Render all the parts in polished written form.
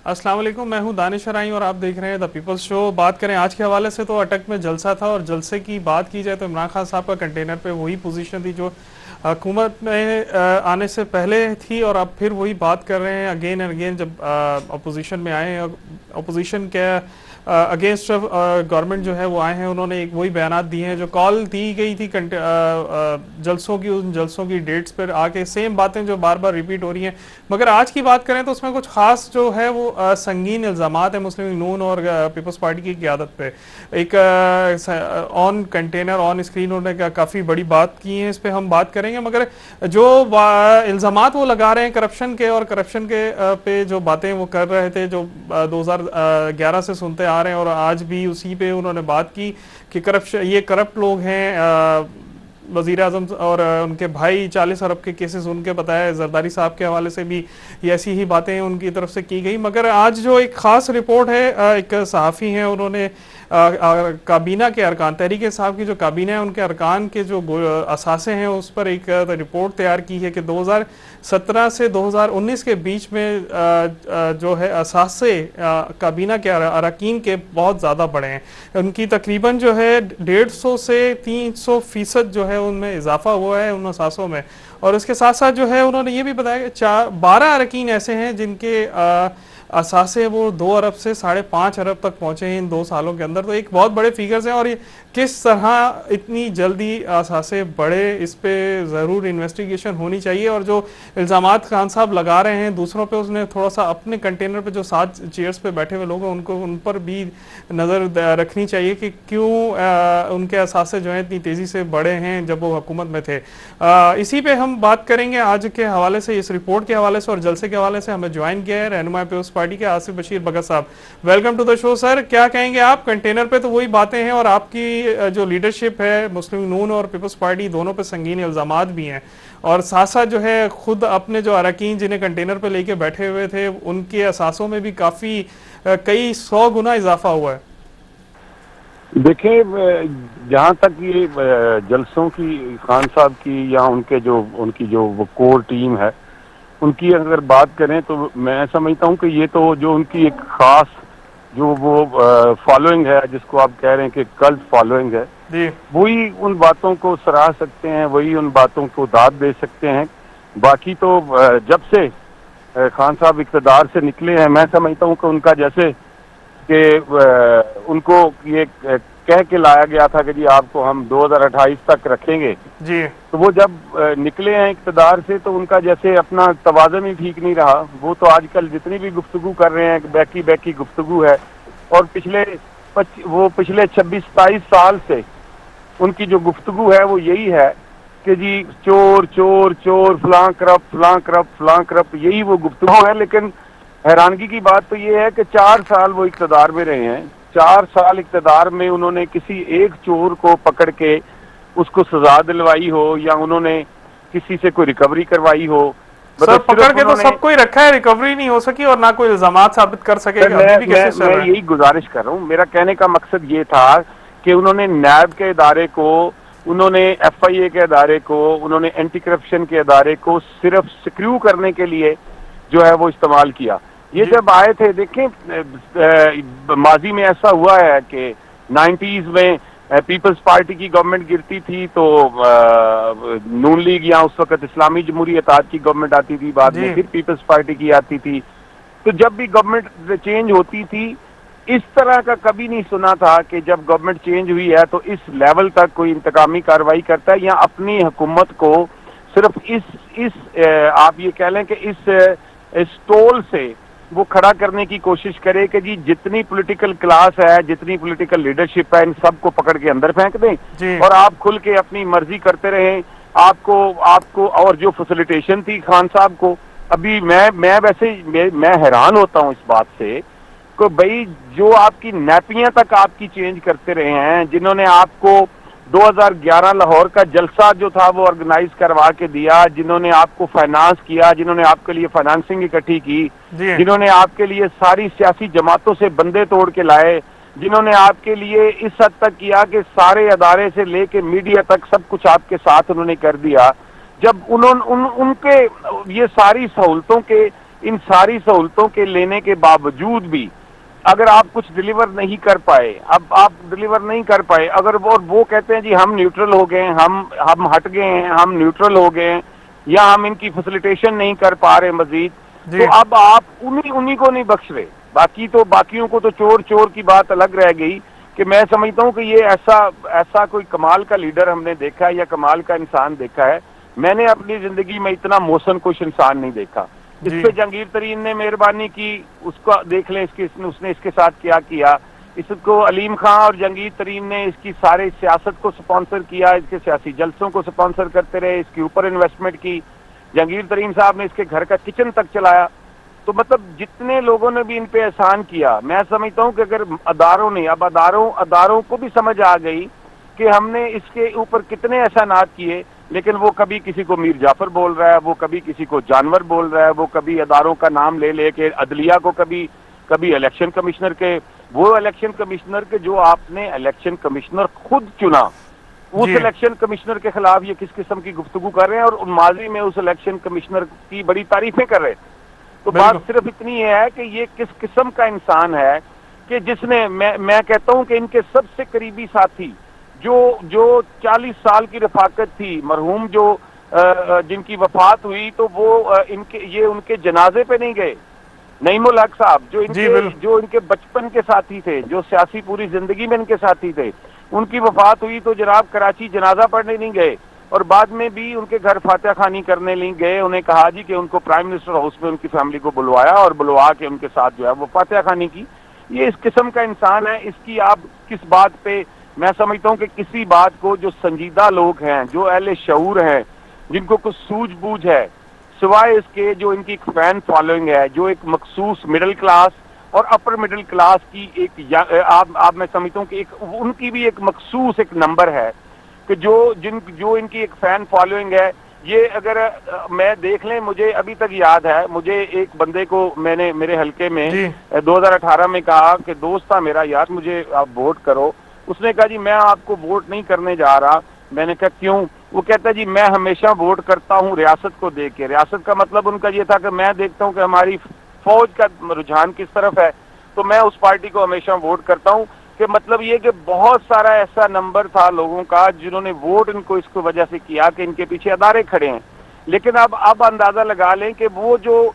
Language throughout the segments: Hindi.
अस्सलाम वालेकुम, मैं हूं दानिश अराई और आप देख रहे हैं द पीपल्स शो। बात करें आज के हवाले से तो अटक में जलसा था, और जलसे की बात की जाए तो इमरान खान साहब का कंटेनर पे वही पोजीशन थी जो हुकूमत में आने से पहले थी, और अब फिर वही बात कर रहे हैं अगेन एंड अगेन जब अपोजिशन में आए हैं। अपोजिशन के अगेंस्ट गवर्नमेंट जो है वो आए हैं, उन्होंने एक वही बयानात दिए हैं जो कॉल दी गई थी जलसों की, उन जलसों की डेट्स पर आके सेम बातें जो बार बार रिपीट हो रही हैं। मगर आज की बात करें तो उसमें कुछ खास जो है वो संगीन इल्जामात है मुस्लिम लीग नून और पीपल्स पार्टी की क़यादत पे। एक ऑन कंटेनर ऑन स्क्रीन उन्होंने काफ़ी बड़ी बात की है, इस पे हम बात करेंगे। मगर जो इल्जामात वो लगा रहे हैं करप्शन के, और करप्शन के पे जो बातें वो कर रहे थे जो 2011 से सुनते आ रहे हैं, और आज भी उसी पे उन्होंने बात की कि करप्शन, ये करप्ट लोग हैं। वजीर आजम और उनके भाई 40 अरब के केसेस उनके बताया, जरदारी साहब के हवाले से भी ये ऐसी ही बातें उनकी तरफ से की गई। मगर आज जो एक खास रिपोर्ट है, एक सहाफ़ी हैं, उन्होंने काबीना के अरकान, तहरीक इंसाफ की जो काबीना है उनके अरकान के जो असासे हैं उस पर एक रिपोर्ट तैयार की है कि 2017 से 2019 के बीच में जो है असासे काबीना के अरकान के बहुत ज़्यादा बढ़े हैं। उनकी तकरीबन जो है 150 से 300% जो है उनमें इजाफा हुआ है उन असासों में। और उसके साथ साथ जो है उन्होंने ये भी बताया कि 12 अरकान ऐसे हैं जिनके असासे वो 2 अरब से 5.5 अरब तक पहुंचे हैं इन 2 सालों के अंदर। तो एक बहुत बड़े फिगर्स हैं, और ये किस तरह इतनी जल्दी असासे बढ़े, इस पे ज़रूर इन्वेस्टिगेशन होनी चाहिए। और जो इल्ज़ामात खान साहब लगा रहे हैं दूसरों पे, उसने थोड़ा सा अपने कंटेनर पे जो 7 चेयर्स पे बैठे हुए लोग हैं उनको, उन पर भी नज़र रखनी चाहिए कि क्यों उनके असासे जो हैं इतनी तेज़ी से बढ़े हैं जब वो हुकूमत में थे। इसी पे हम बात करेंगे आज के हवाले से, इस रिपोर्ट के हवाले से और जलसे के हवाले से हमें ज्वाइन किया है रहनुमा पीपल्स पार्टी के आसिफ बशीर भगत साहब। Welcome to the show sir. क्या कहेंगे आप? कंटेनर पे तो वही बातें हैं, और आपकी जो लीडरशिप है मुस्लिम नून और पीपल्स पार्टी दोनों पे संगीन इल्जामात भी हैं, और साथ साथ जो है खुद अपने जो अरकान जिन्हें कंटेनर पे लेके बैठे हुए थे उनके असासों में भी काफ़ी कई 100 गुना इजाफा हुआ है। देखिए, जहाँ तक ये जलसों की खान साहब की या उनकी जो वो कोर टीम है उनकी अगर बात करें तो मैं समझता हूँ कि ये तो जो उनकी एक खास जो वो फॉलोइंग है, जिसको आप कह रहे हैं कि कल्ट फॉलोइंग है, वही उन बातों को सराह सकते हैं, वही उन बातों को दाद दे सकते हैं। बाकी तो जब से खान साहब इक़्तिदार से निकले हैं, मैं समझता हूँ कि उनका जैसे कि उनको ये कह के लाया गया था कि जी आपको हम 2028 तक रखेंगे जी, तो वो जब निकले हैं इक़्तिदार से तो उनका जैसे अपना तवाज़ुन ही ठीक नहीं रहा। वो तो आजकल जितनी भी गुफ्तगू कर रहे हैं बैकी गुफ्तगू है, और पिछले 26-27 साल से उनकी जो गुफ्तगू है वो यही है कि जी चोर चोर चोर, फलां करप्ट, यही वो गुफ्तगू है। लेकिन हैरानगी की बात तो ये है कि 4 साल वो इक़्तिदार में रहे हैं। 4 साल इक़्तिदार में उन्होंने किसी एक चोर को पकड़ के उसको सजा दिलवाई हो, या उन्होंने किसी से कोई रिकवरी करवाई हो। सर पकड़ के तो सबको ही रखा है, रिकवरी नहीं हो सकी और ना कोई इल्जामात साबित कर सके। मैं यही गुजारिश कर रहा हूँ। मेरा कहने का मकसद ये था कि उन्होंने नैब के इदारे को, उन्होंने FIA के इदारे को, उन्होंने एंटी करप्शन के इदारे को सिर्फ स्क्रू करने के लिए जो है वो इस्तेमाल किया। ये जब आए थे, देखें माजी में ऐसा हुआ है कि 90s में पीपल्स पार्टी की गवर्नमेंट गिरती थी तो नून लीग या उस वक्त इस्लामी जमहूरियत की गवर्नमेंट आती थी, बाद में फिर पीपल्स पार्टी की आती थी। तो जब भी गवर्नमेंट चेंज होती थी, इस तरह का कभी नहीं सुना था कि जब गवर्नमेंट चेंज हुई है तो इस लेवल तक कोई इंतकामी कार्रवाई करता है, या अपनी हुकूमत को सिर्फ इस आप ये कह लें कि इस टोल से वो खड़ा करने की कोशिश करे कि जी जितनी पॉलिटिकल क्लास है, जितनी पॉलिटिकल लीडरशिप है, इन सबको पकड़ के अंदर फेंक दें और आप खुल के अपनी मर्जी करते रहें। आपको और जो फैसिलिटेशन थी खान साहब को, अभी मैं हैरान होता हूं इस बात से कि भाई जो आपकी नैपियां तक आपकी चेंज करते रहे हैं, जिन्होंने आपको 2011 लाहौर का जलसा जो था वो ऑर्गेनाइज करवा के दिया, जिन्होंने आपको फाइनेंस किया, जिन्होंने आपके लिए फाइनेंसिंग इकट्ठी की, जिन्होंने आपके लिए सारी सियासी जमातों से बंदे तोड़ के लाए, जिन्होंने आपके लिए इस हद तक किया कि सारे अदारे से लेके मीडिया तक सब कुछ आपके साथ उन्होंने कर दिया। जब उनके ये सारी सहूलतों के इन सारी सहूलतों के लेने के बावजूद भी अगर आप कुछ डिलीवर नहीं कर पाए, अब आप डिलीवर नहीं कर पाए, अगर वो कहते हैं जी हम न्यूट्रल हो गए, हम हट गए हैं, हम न्यूट्रल हो गए हैं, या हम इनकी फैसिलिटेशन नहीं कर पा रहे मजीद, जी तो अब आप उन्हीं उन्हीं को नहीं बख्श रहे, बाकी तो बाकियों को तो चोर चोर की बात अलग रह गई। कि मैं समझता हूं कि ये ऐसा ऐसा कोई कमाल का लीडर हमने देखा है या कमाल का इंसान देखा है, मैंने अपनी जिंदगी में इतना मोहसन कुछ इंसान नहीं देखा। इस जी पे जहांगीर तरीन ने मेहरबानी की, उसका देख लें उसने इसके साथ क्या किया। इसको अलीम खां और जहांगीर तरीन ने इसकी सारे सियासत को स्पॉन्सर किया, इसके सियासी जलसों को स्पॉन्सर करते रहे, इसके ऊपर इन्वेस्टमेंट की। जहांगीर तरीन साहब ने इसके घर का किचन तक चलाया। तो मतलब जितने लोगों ने भी इन पे एहसान किया, मैं समझता हूं कि अगर अदारों ने, अब अदारों को भी समझ आ गई कि हमने इसके ऊपर कितने एहसानात किए, लेकिन वो कभी किसी को मीर जाफर बोल रहा है, वो कभी किसी को जानवर बोल रहा है, वो कभी अदारों का नाम ले लेके अदलिया को कभी इलेक्शन कमिश्नर के, वो इलेक्शन कमिश्नर के जो आपने इलेक्शन कमिश्नर खुद चुना, उस इलेक्शन कमिश्नर के खिलाफ ये किस किस्म की गुफ्तगू कर रहे हैं, और माजी में उस इलेक्शन कमिश्नर की बड़ी तारीफें कर रहे हैं। तो बात सिर्फ इतनी है कि ये किस किस्म का इंसान है कि जिसने, मैं कहता हूं कि इनके सबसे करीबी साथी जो 40 साल की रफाकत थी, मरहूम जो जिनकी वफात हुई, तो वो ये उनके जनाजे पे नहीं गए। नईमुल हक साहब जो इनके बचपन के साथी थे, जो सियासी पूरी जिंदगी में इनके साथी थे, उनकी वफात हुई तो जनाब कराची जनाजा पढ़ने नहीं गए, और बाद में भी उनके घर फातिहा खानी करने नहीं गए। उन्हें कहा जी कि उनको प्राइम मिनिस्टर हाउस में उनकी फैमिली को बुलवाया और बुलवा के उनके साथ जो है वो फातिहा खानी की। ये इस किस्म का इंसान है। इसकी आप किस बात पे, मैं समझता हूं कि किसी बात को जो संजीदा लोग हैं, जो अहले शऊर हैं, जिनको कुछ सूझबूझ है, सिवाय इसके जो इनकी एक फैन फॉलोइंग है, जो एक मखसूस मिडिल क्लास और अपर मिडिल क्लास की एक आप मैं समझता हूं कि एक उनकी भी एक मखसूस एक नंबर है कि जो इनकी एक फैन फॉलोइंग है। ये अगर मैं देख लें, मुझे अभी तक याद है, मुझे एक बंदे को मैंने मेरे हलके में 2018 में कहा कि दोस्त था मेरा, यार मुझे आप वोट करो। उसने कहा जी मैं आपको वोट नहीं करने जा रहा। मैंने कहा क्यों? वो कहता जी मैं हमेशा वोट करता हूँ रियासत को देख के। रियासत का मतलब उनका ये था कि मैं देखता हूँ कि हमारी फौज का रुझान किस तरफ है, तो मैं उस पार्टी को हमेशा वोट करता हूँ। कि मतलब ये कि बहुत सारा ऐसा नंबर था लोगों का जिन्होंने वोट इनको इसको वजह से किया कि इनके पीछे अदारे खड़े हैं। लेकिन अब अंदाजा लगा लें कि वो जो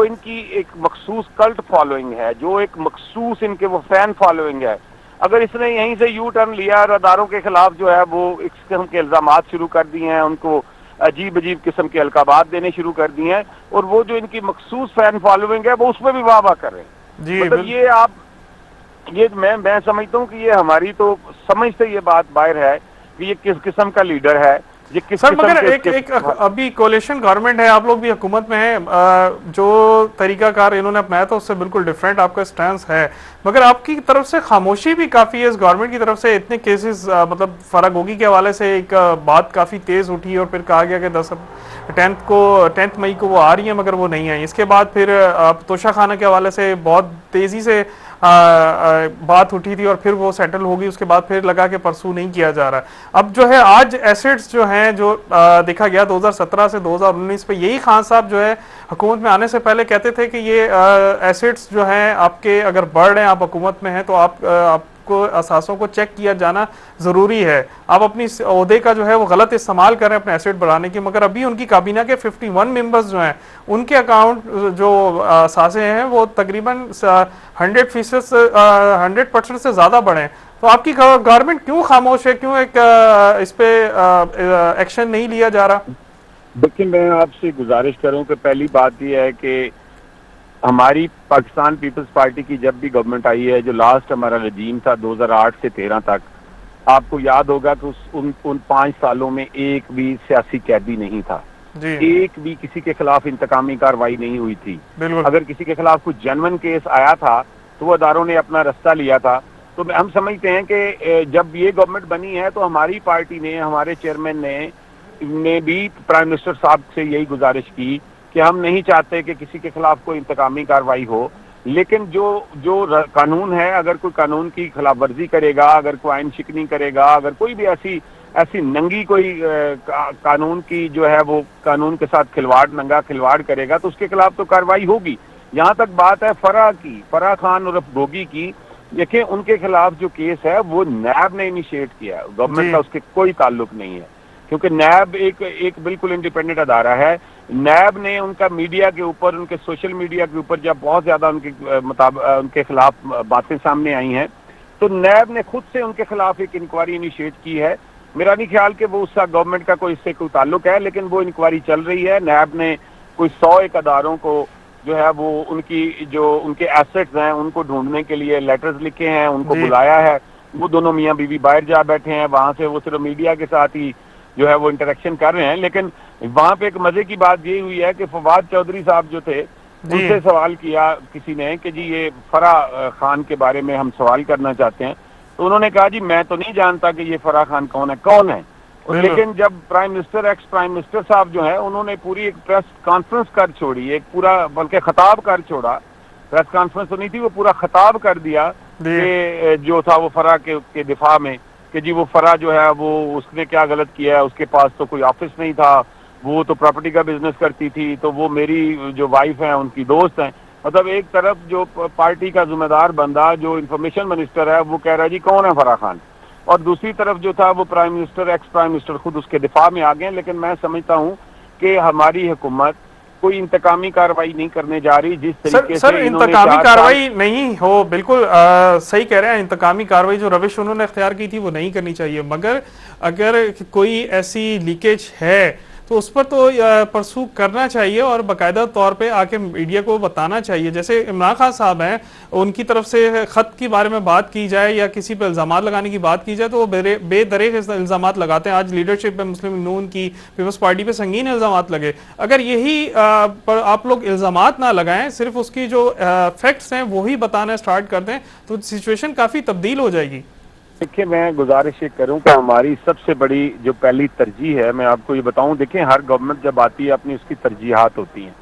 इनकी एक मखसूस कल्ट फॉलोइंग है, जो एक मखसूस इनके वो फैन फॉलोइंग है, अगर इसने यहीं से यू टर्न लिया और अदारों के खिलाफ जो है वो इस किस्म के इल्जामात शुरू कर दिए हैं, उनको अजीब अजीब किस्म के अलकाबात देने शुरू कर दिए हैं, और वो जो इनकी मखसूस फैन फॉलोइंग है वो उसमें भी वाह कर रहे हैं। मतलब ये मैं समझता हूँ कि ये हमारी तो समझ से ये बात बाहर है कि ये किस किस्म का लीडर है, ये किस सर। किस्म मगर एक अभी कोलिशन गवर्नमेंट है, आप लोग भी हुकूमत में हैं, जो तरीकाकार इन्होंने अपनाया था उससे बिल्कुल डिफरेंट आपका स्टैंस है, मगर आपकी तरफ से खामोशी भी काफी है इस गवर्नमेंट की तरफ से। इतने केसेस मतलब फरागोगी के हवाले से एक बात काफी तेज उठी और फिर कहा गया कि 10 मई को वो आ रही है, मगर वो नहीं आई। इसके बाद फिर तोशा खाना के हवाले से बहुत तेजी से बात उठी थी और फिर वो सेटल होगी। उसके बाद फिर लगा कि परसू नहीं किया जा रहा। अब जो है आज एसेट्स जो हैं, जो देखा गया 2017 से 2019 पे, यही खान साहब जो है हुकूमत में आने से पहले कहते थे कि ये एसेट्स जो हैं आपके अगर बढ़ रहे हैं, आप हुकूमत में हैं, तो आपको असासों को चेक किया जाना जरूरी है। आप अपनी ओहदे का जो है वो गलत इस्तेमाल कर रहे हैं अपने एसेट बढ़ाने की। मगर अभी उनकी काबीना के 51 मेंबर्स जो हैं, उनके अकाउंट जो असासे हैं वो तकरीबन 100% से ज्यादा बढ़े। तो आपकी गवर्नमेंट क्यों खामोश है, क्यों इस पे एक्शन नहीं लिया जा रहा? देखिए, मैं आपसे गुजारिश करूं कि पहली बात यह है कि हमारी पाकिस्तान पीपल्स पार्टी की जब भी गवर्नमेंट आई है, जो लास्ट हमारा रजीम था 2008 से 13 तक, आपको याद होगा कि उन 5 सालों में एक भी सियासी कैदी नहीं था, एक भी किसी के खिलाफ इंतकामी कार्रवाई नहीं हुई थी। अगर किसी के खिलाफ कुछ जेन्युइन केस आया था तो वो अदारों ने अपना रास्ता लिया था। तो हम समझते हैं कि जब ये गवर्नमेंट बनी है तो हमारी पार्टी ने, हमारे चेयरमैन ने भी प्राइम मिनिस्टर साहब से यही गुजारिश की कि हम नहीं चाहते कि किसी के खिलाफ कोई इंतकामी कार्रवाई हो, लेकिन जो कानून है, अगर कोई कानून की खिलाफ वर्जी करेगा, अगर कोई आइन शिकनी करेगा, अगर कोई भी ऐसी ऐसी नंगी कोई कानून की जो है वो कानून के साथ खिलवाड़, नंगा खिलवाड़ करेगा तो उसके खिलाफ तो कार्रवाई होगी। यहाँ तक बात है फराह की, फराह खान और भोगी की, देखिए उनके खिलाफ जो केस है वो नैब ने इनिशिएट किया है, गवर्नमेंट का उसके कोई ताल्लुक नहीं है, क्योंकि नैब एक बिल्कुल इंडिपेंडेंट अदारा है। नैब ने उनका मीडिया के ऊपर, उनके सोशल मीडिया के ऊपर जब बहुत ज्यादा उनके खिलाफ बातें सामने आई हैं, तो नैब ने खुद से उनके खिलाफ एक इंक्वायरी इनिशिएट की है। मेरा नहीं ख्याल कि वो उसका गवर्नमेंट का कोई इससे कोई ताल्लुक है, लेकिन वो इंक्वायरी चल रही है। नैब ने कोई 101 अदारों को जो है वो उनकी जो उनके एसेट्स हैं उनको ढूंढने के लिए लेटर्स लिखे हैं, उनको बुलाया है। वो दोनों मियाँ बीवी बाहर जा बैठे हैं, वहां से वो सिर्फ मीडिया के साथ ही जो है वो इंटरेक्शन कर रहे हैं। लेकिन वहां पे एक मजे की बात ये हुई है कि फवाद चौधरी साहब जो थे, उनसे सवाल किया किसी ने कि जी ये फराह खान के बारे में हम सवाल करना चाहते हैं, तो उन्होंने कहा जी मैं तो नहीं जानता कि ये फराह खान कौन है। लेकिन जब prime minister, ex prime minister साहब जो है, उन्होंने पूरी एक प्रेस कॉन्फ्रेंस कर छोड़ी, एक पूरा बल्कि खिताब कर छोड़ा, प्रेस कॉन्फ्रेंस तो नहीं थी, वो पूरा खिताब कर दिया कि जो था वो फराह के दिफा में कि जी वो फराह जो है वो उसने क्या गलत किया है, उसके पास तो कोई ऑफिस नहीं था, वो तो प्रॉपर्टी का बिजनेस करती थी, तो वो मेरी जो वाइफ है उनकी दोस्त हैं। मतलब एक तरफ जो पार्टी का जिम्मेदार बंदा जो इंफॉर्मेशन मिनिस्टर है वो कह रहा है जी कौन है फराह खान, और दूसरी तरफ जो था वो prime minister, ex prime minister खुद उसके दिफा में आ गए। लेकिन मैं समझता हूँ कि हमारी हुकूमत कोई इंतकामी कार्रवाई नहीं करने जा रही, जिस तरीके सर इंतकामी कार्रवाई नहीं हो, बिल्कुल सही कह रहे हैं, इंतकामी कार्रवाई जो रविश उन्होंने इख्तियार की थी वो नहीं करनी चाहिए, मगर अगर कोई ऐसी लीकेज है तो उस पर तो परसू करना चाहिए और बाकायदा तौर पे आके मीडिया को बताना चाहिए। जैसे इमरान खान साहब हैं, उनकी तरफ से खत के बारे में बात की जाए या किसी पर इल्जाम लगाने की बात की जाए तो वो बेदरेक इल्जाम लगाते हैं। आज लीडरशिप पे मुस्लिम नून की पीपल्स पार्टी पे संगीन इल्जाम लगे। अगर यही पर आप लोग इल्जाम ना लगाएं, सिर्फ उसकी जो फैक्ट्स हैं वही बताना स्टार्ट कर दें तो सिचुएशन काफी तब्दील हो जाएगी। देखिए मैं गुजारिश ये करूं कि हमारी सबसे बड़ी जो पहली तरजीह है, मैं आपको ये बताऊं, देखिए हर गवर्नमेंट जब आती है अपनी उसकी तरजीहात होती हैं।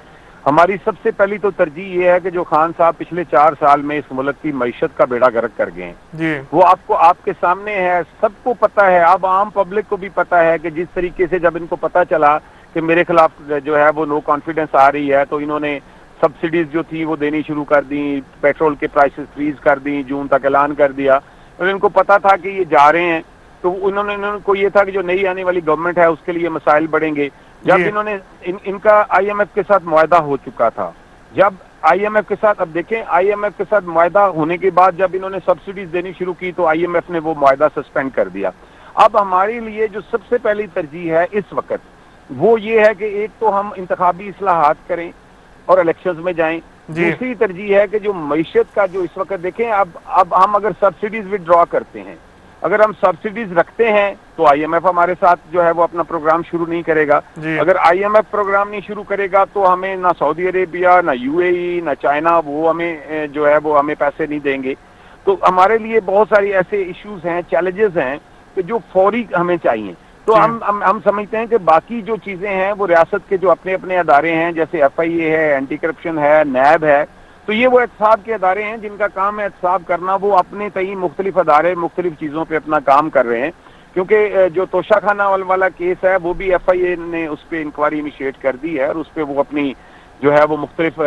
हमारी सबसे पहली तो तरजीह ये है कि जो खान साहब पिछले 4 साल में इस मुल्क की मईशत का बेड़ा गर्क कर गए हैं, वो आपको आपके सामने है, सबको पता है, अब आम पब्लिक को भी पता है कि जिस तरीके से जब इनको पता चला कि मेरे खिलाफ जो है वो नो कॉन्फिडेंस आ रही है, तो इन्होंने सब्सिडीज जो थी वो देनी शुरू कर दी, पेट्रोल के प्राइसेस फ्रीज कर दी, जून तक ऐलान कर दिया। और इनको पता था कि ये जा रहे हैं, तो इनको ये था कि जो नई आने वाली गवर्नमेंट है उसके लिए मसाइल बढ़ेंगे। जब इन्होंने इनका आईएमएफ के साथ मुआहदा हो चुका था, जब आईएमएफ के साथ, अब देखें आईएमएफ के साथ मुआहदा होने के बाद जब इन्होंने सब्सिडीज देनी शुरू की तो आईएमएफ ने वो मुआहदा सस्पेंड कर दिया। अब हमारे लिए जो सबसे पहली तरजीह है इस वक्त वो ये है कि एक तो हम इंतखाबी इस्लाहात करें और इलेक्शंस में जाएं। दूसरी तरजीह है कि जो मईशत का जो इस वक्त देखें, अब हम अगर सब्सिडीज विड्रॉ करते हैं, अगर हम सब्सिडीज रखते हैं तो आईएमएफ हमारे साथ जो है वो अपना प्रोग्राम शुरू नहीं करेगा। अगर आईएमएफ प्रोग्राम नहीं शुरू करेगा तो हमें ना सऊदी अरेबिया, ना यूएई, ना चाइना वो हमें जो है वो हमें पैसे नहीं देंगे। तो हमारे लिए बहुत सारी ऐसे इश्यूज हैं, चैलेंजेस हैं कि जो फौरी हमें चाहिए। तो हम समझते हैं कि बाकी जो चीजें हैं वो रियासत के जो अपने अपने अदारे हैं, जैसे एफआईए है, एंटी करप्शन है, नैब है, तो ये वो एहतसाब के अदारे हैं जिनका काम है एहतसाब करना। वो अपने तई मुख्तलिफ अदारे मुख्तलिफ चीजों पे अपना काम कर रहे हैं, क्योंकि जो तोशाखाना वाला केस है वो भी एफआईए ने उस पर इंक्वायरी इनिशिएट कर दी है और उस पर वो अपनी जो है वो मुख्तलिफ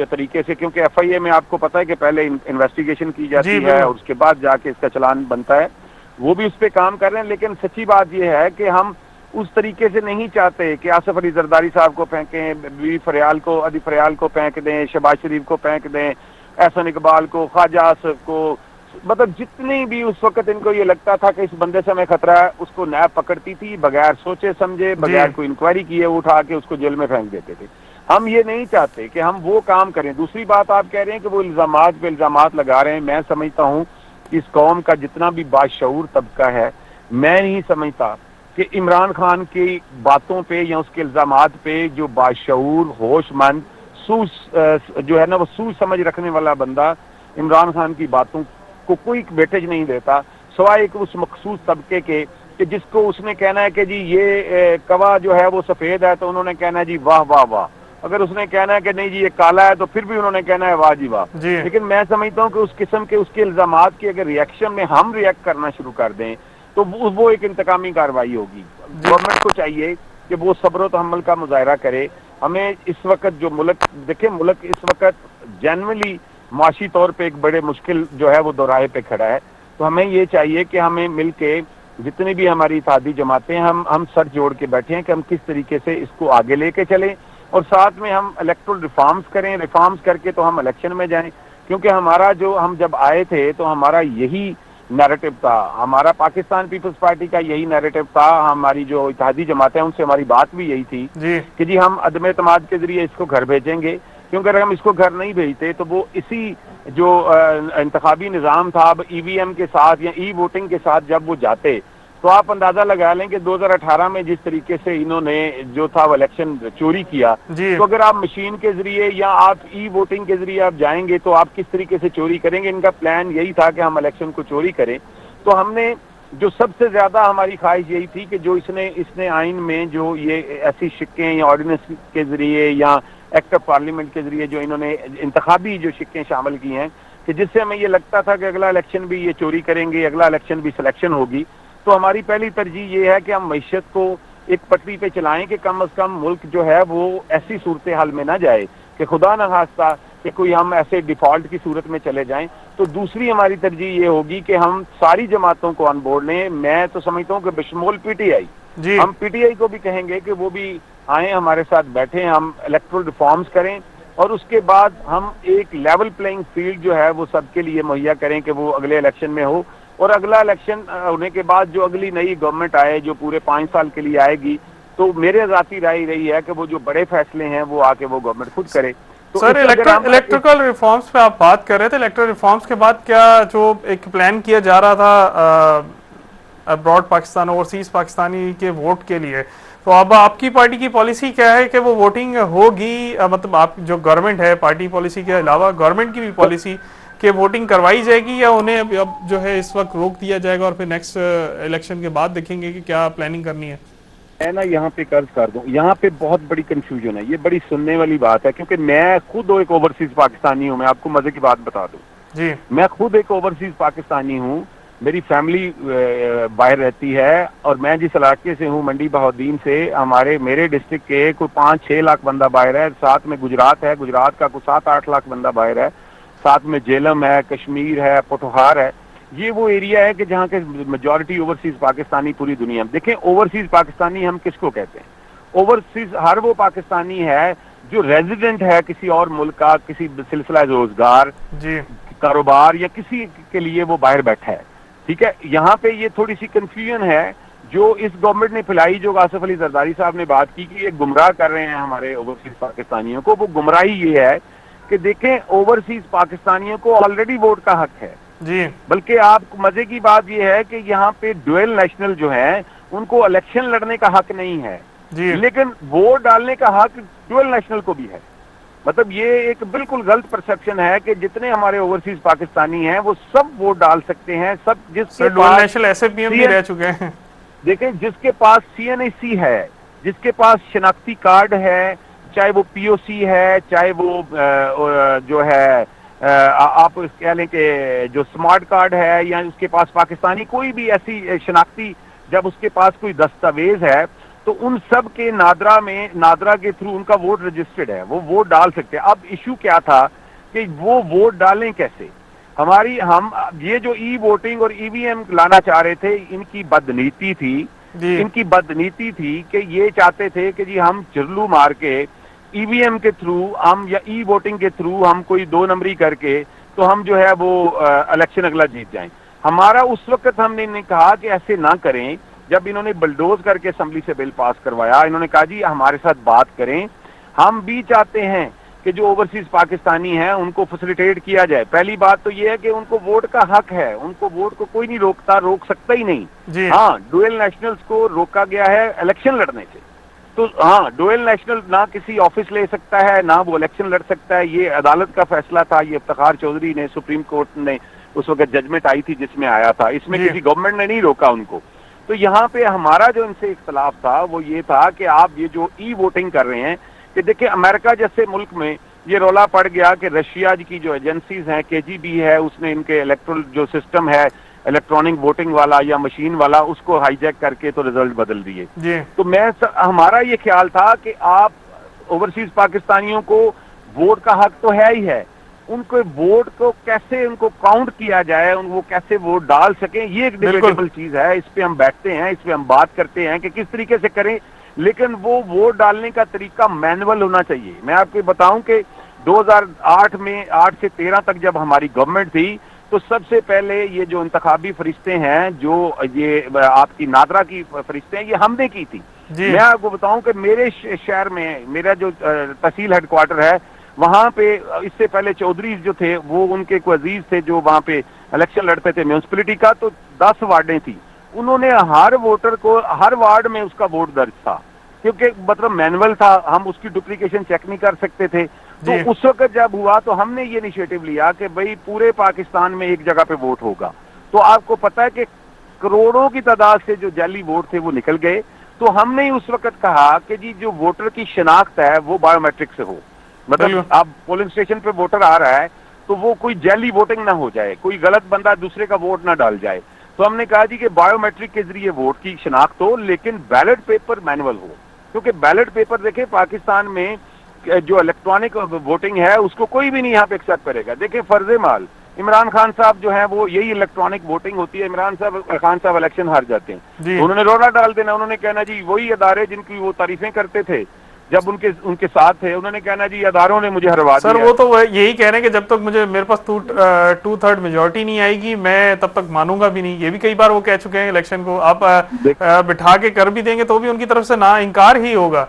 तरीके से, क्योंकि एफआईए में आपको पता है कि पहले इन्वेस्टिगेशन की जाती है और उसके बाद जाके इसका चलान बनता है, वो भी उस पर काम कर रहे हैं। लेकिन सच्ची बात यह है कि हम उस तरीके से नहीं चाहते कि आसिफ अली जरदारी साहब को फेंकें, बीवी फरियाल को, अदी फरियाल को फेंक दें, शहबाज शरीफ को फेंक दें, एहसन इकबाल को, ख्वाजा आसिफ को, मतलब जितनी भी उस वक्त इनको ये लगता था कि इस बंदे से हमें खतरा है, उसको नैब पकड़ती थी, बगैर सोचे समझे, बगैर कोई इंक्वायरी किए उठा के उसको जेल में फेंक देते थे। हम ये नहीं चाहते कि हम वो काम करें। दूसरी बात आप कह रहे हैं कि वो इल्जामात पे इल्जामात लगा रहे हैं। मैं समझता हूँ कि इस कौम का जितना भी बाशऊर तबका है, मैं नहीं समझता कि इमरान खान की बातों पे या उसके इल्जामात पे जो बाशऊर, होशमंद, जो है ना वो सूझ समझ रखने वाला बंदा इमरान खान की बातों को कोई वेटेज नहीं देता, सिवाय एक उस मखसूस तबके के कि जिसको उसने कहना है कि जी ये कवा जो है वो सफेद है तो उन्होंने कहना है जी वाह वाह वाह, अगर उसने कहना है कि नहीं जी ये काला है तो फिर भी उन्होंने कहना है वाह जी वाह। लेकिन मैं समझता हूँ कि उस किस्म के उसके इल्जामात के अगर रिएक्शन में हम रिएक्ट करना शुरू कर दें, तो वो एक इंतकामी कार्रवाई होगी। गवर्नमेंट को चाहिए कि वो सब्र तहम्मुल का मुजाहरा करे। हमें इस वक्त जो मुल्क देखे, मुल्क इस वक्त जनरली माशी तौर पे एक बड़े मुश्किल जो है वो दोराहे पे खड़ा है। तो हमें ये चाहिए कि हमें मिलके जितनी भी हमारी इत्तेहादी जमातें हम सर जोड़ के बैठे हैं कि हम किस तरीके से इसको आगे लेके चलें, और साथ में हम इलेक्टोरल रिफॉर्म्स करें। रिफॉर्म्स करके तो हम इलेक्शन में जाएं, क्योंकि हमारा जो हम जब आए थे तो हमारा यही नैरेटिव था, हमारा पाकिस्तान पीपल्स पार्टी का यही नैरेटिव था। हमारी जो इत्तेहादी जमातें हैं उनसे हमारी बात भी यही थी कि जी हम अदम एतमाद के जरिए इसको घर भेजेंगे, क्योंकि अगर हम इसको घर नहीं भेजते तो वो इसी जो इंतखाबी निज़ाम था, अब ईवीएम के साथ या ई वोटिंग के साथ जब वो जाते तो आप अंदाजा लगा लें कि 2018 में जिस तरीके से इन्होंने जो था वो इलेक्शन चोरी किया, तो अगर आप मशीन के जरिए या आप ई वोटिंग के जरिए आप जाएंगे तो आप किस तरीके से चोरी करेंगे। इनका प्लान यही था कि हम इलेक्शन को चोरी करें। तो हमने जो सबसे ज्यादा हमारी ख्वाहिश यही थी कि जो इसने आइन में जो ये ऐसी शिक्कें या ऑर्डिनेंस के जरिए या एक्ट ऑफ पार्लियामेंट के जरिए जो इन्होंने इंतखाबी जो शिक्कें शामिल की हैं कि जिससे हमें ये लगता था कि अगला इलेक्शन भी ये चोरी करेंगे, अगला इलेक्शन भी सिलेक्शन होगी। तो हमारी पहली तरजीह ये है कि हम मईशत को एक पटरी पे चलाएं कि कम से कम मुल्क जो है वो ऐसी सूरत हाल में ना जाए कि खुदा न खास्ता कि कोई हम ऐसे डिफॉल्ट की सूरत में चले जाएं। तो दूसरी हमारी तरजीह ये होगी कि हम सारी जमातों को ऑन बोर्ड लें। मैं तो समझता हूँ कि बशमूल पीटीआई, हम पीटीआई को भी कहेंगे कि वो भी आए हमारे साथ बैठे, हम इलेक्टोरल रिफॉर्म्स करें और उसके बाद हम एक लेवल प्लेइंग फील्ड जो है वो सबके लिए मुहैया करें कि वो अगले इलेक्शन में हो। और अगला इलेक्शन होने के बाद जो अगली नई गवर्नमेंट आए जो पूरे 5 साल के लिए आएगी, तो मेरे ज़ाती राय रही है कि वो जो बड़े फैसले हैं वो आके वो गवर्नमेंट खुद करे। तो सर इलेक्ट्रिकल रिफॉर्म्स पे आप बात कर रहे थे, इलेक्ट्रिकल रिफॉर्म्स के बाद क्या जो एक प्लान किया जा रहा था अब्रॉड पाकिस्तान, ओवरसीज पाकिस्तानी के वोट के लिए, तो अब आपकी पार्टी की पॉलिसी क्या है कि वो वोटिंग होगी? मतलब आप जो गवर्नमेंट है, पार्टी पॉलिसी के अलावा गवर्नमेंट की भी पॉलिसी कि वोटिंग करवाई जाएगी या उन्हें अब जो है इस वक्त रोक दिया जाएगा और फिर नेक्स्ट इलेक्शन के बाद देखेंगे कि क्या प्लानिंग करनी है? मैं ना यहाँ पे कर्ज कर दूं, यहाँ पे बहुत बड़ी कंफ्यूजन है, ये बड़ी सुनने वाली बात है, क्योंकि मैं खुद एक ओवरसीज पाकिस्तानी हूँ। मैं आपको मजे की बात बता दूं जी, मैं खुद एक ओवरसीज पाकिस्तानी हूँ। मेरी फैमिली बाहर रहती है और मैं जिस इलाके से हूँ मंडी बहाउद्दीन से, मेरे डिस्ट्रिक्ट के कोई 5-6 लाख बंदा बाहर है। साथ में गुजरात है, गुजरात का कोई 7-8 लाख बंदा बाहर है। साथ में जेलम है, कश्मीर है, पोठोहार है। ये वो एरिया है कि जहाँ के मेजॉरिटी ओवरसीज पाकिस्तानी पूरी दुनिया में। देखें ओवरसीज पाकिस्तानी हम किसको कहते हैं? ओवरसीज हर वो पाकिस्तानी है जो रेजिडेंट है किसी और मुल्क का, किसी सिलसिला रोजगार, कारोबार या किसी के लिए वो बाहर बैठा है। ठीक है, यहाँ पे ये थोड़ी सी कंफ्यूजन है जो इस गवर्नमेंट ने फैलाई, जो आसिफ अली जरदारी साहब ने बात की कि ये गुमराह कर रहे हैं हमारे ओवरसीज पाकिस्तानियों को। वो गुमराही ये है कि देखें ओवरसीज पाकिस्तानियों को ऑलरेडी वोट का हक है जी, बल्कि आप मजे की बात यह है कि यहाँ पे डुअल नेशनल जो है उनको इलेक्शन लड़ने का हक नहीं है जी, लेकिन वोट डालने का हक डुअल नेशनल को भी है। मतलब ये एक बिल्कुल गलत परसेप्शन है कि जितने हमारे ओवरसीज पाकिस्तानी हैं वो सब वोट डाल सकते हैं। सब जिसके डुअल नेशनल एसएपीएम भी रह चुके हैं। देखें जिसके पास सीएनएसी है, जिसके पास शनाख्ती कार्ड है, चाहे वो पीओसी है, चाहे वो जो है आप कह लें कि जो स्मार्ट कार्ड है, या उसके पास पाकिस्तानी कोई भी ऐसी शनाख्ती, जब उसके पास कोई दस्तावेज है तो उन सब के नादरा के थ्रू उनका वोट रजिस्टर्ड है, वो वोट डाल सकते हैं। अब इशू क्या था कि वो वोट डालें कैसे? हम ये जो ई वोटिंग और ईवीएम लाना चाह रहे थे, इनकी बदनीति थी। इनकी बदनीति थी कि ये चाहते थे कि जी हम चिरलू मार के ईवीएम के थ्रू हम या ई वोटिंग के थ्रू हम कोई 2 नंबरी करके तो हम जो है वो इलेक्शन अगला जीत जाएं। हमारा उस वक्त हमने कहा कि ऐसे ना करें। जब इन्होंने बुलडोज करके असेंबली से बिल पास करवाया, इन्होंने कहा जी हमारे साथ बात करें, हम भी चाहते हैं कि जो ओवरसीज पाकिस्तानी हैं उनको फैसिलिटेट किया जाए। पहली बात तो ये है कि उनको वोट का हक है, उनको वोट को कोई नहीं रोक सकता ही नहीं। हाँ, डुअल नेशनल्स को रोका गया है इलेक्शन लड़ने से। तो हाँ, डुअल नेशनल ना किसी ऑफिस ले सकता है, ना वो इलेक्शन लड़ सकता है। ये अदालत का फैसला था, ये इफ्तिखार चौधरी ने, सुप्रीम कोर्ट ने उस वक्त जजमेंट आई थी जिसमें आया था, इसमें किसी गवर्नमेंट ने नहीं रोका उनको। तो यहाँ पे हमारा जो इनसे इख्तलाफ था वो ये था कि आप ये जो ई वोटिंग कर रहे हैं, कि देखिए अमेरिका जैसे मुल्क में ये रौला पड़ गया कि रशिया की जो एजेंसीज हैं, केजीबी है, उसने इनके इलेक्ट्रल जो सिस्टम है इलेक्ट्रॉनिक वोटिंग वाला या मशीन वाला, उसको हाईजैक करके तो रिजल्ट बदल दिए। जी तो हमारा ये ख्याल था कि आप ओवरसीज पाकिस्तानियों को वोट का हक तो है ही है, उनको वोट को कैसे उनको काउंट किया जाए, वो कैसे वोट डाल सकें, ये एक डिबेटेबल चीज है। इस पे हम बैठते हैं, इस पे हम बात करते हैं कि किस तरीके से करें, लेकिन वो वोट डालने का तरीका मैनुअल होना चाहिए। मैं आपको बताऊं कि 2008 में 8 से 13 तक जब हमारी गवर्नमेंट थी, तो सबसे पहले ये जो इंतखाबी फरिश्ते हैं, जो ये आपकी नादरा की फरिश्ते हैं, ये हमने की थी। मैं आपको बताऊं कि मेरे शहर में, मेरा जो तहसील हेडक्वार्टर है, वहां पे इससे पहले चौधरी जो थे, वो उनके एक वजीर थे जो वहां पे इलेक्शन लड़ते थे म्यूनिसिपैलिटी का, तो 10 वार्डें थी। उन्होंने हर वोटर को हर वार्ड में उसका वोट दर्ज था, क्योंकि मतलब मैनुअल था, हम उसकी डुप्लीकेशन चेक नहीं कर सकते थे। तो उस वक्त जब हुआ तो हमने ये इनिशिएटिव लिया कि भाई पूरे पाकिस्तान में एक जगह पे वोट होगा। तो आपको पता है कि करोड़ों की तादाद से जो जाली वोट थे वो निकल गए। तो हमने उस वक्त कहा कि जी जो वोटर की शनाख्त है वो बायोमेट्रिक से हो, मतलब आप पोलिंग स्टेशन पे वोटर आ रहा है तो वो कोई जाली वोटिंग ना हो जाए, कोई गलत बंदा दूसरे का वोट ना डाल जाए। तो हमने कहा जी कि बायोमेट्रिक के जरिए वोट की शनाख्त हो, लेकिन बैलेट पेपर मैनुअल हो, क्योंकि बैलेट पेपर देखें पाकिस्तान में जो इलेक्ट्रॉनिक वोटिंग है उसको कोई भी नहीं यहाँ पे एक्सेप्ट करेगा। देखिए फर्जे माल इमरान खान साहब जो है वो यही इलेक्ट्रॉनिक वोटिंग होती है, इमरान खान साहब इलेक्शन हार जाते हैं तो उन्होंने रोड़ा डाल देना, उन्होंने कहना जी वही अदारे जिनकी वो तारीफें करते थे जब उनके साथ थे, उन्होंने कहना जी अदारों ने मुझे हरवा दिया। सर वो तो यही कह रहे हैं कि जब तक मुझे मेरे पास 2/3 मेजोरिटी नहीं आएगी मैं तब तक मानूंगा भी नहीं। ये भी कई बार वो कह चुके हैं इलेक्शन को, आप बिठा के कर भी देंगे तो भी उनकी तरफ से ना इनकार ही होगा।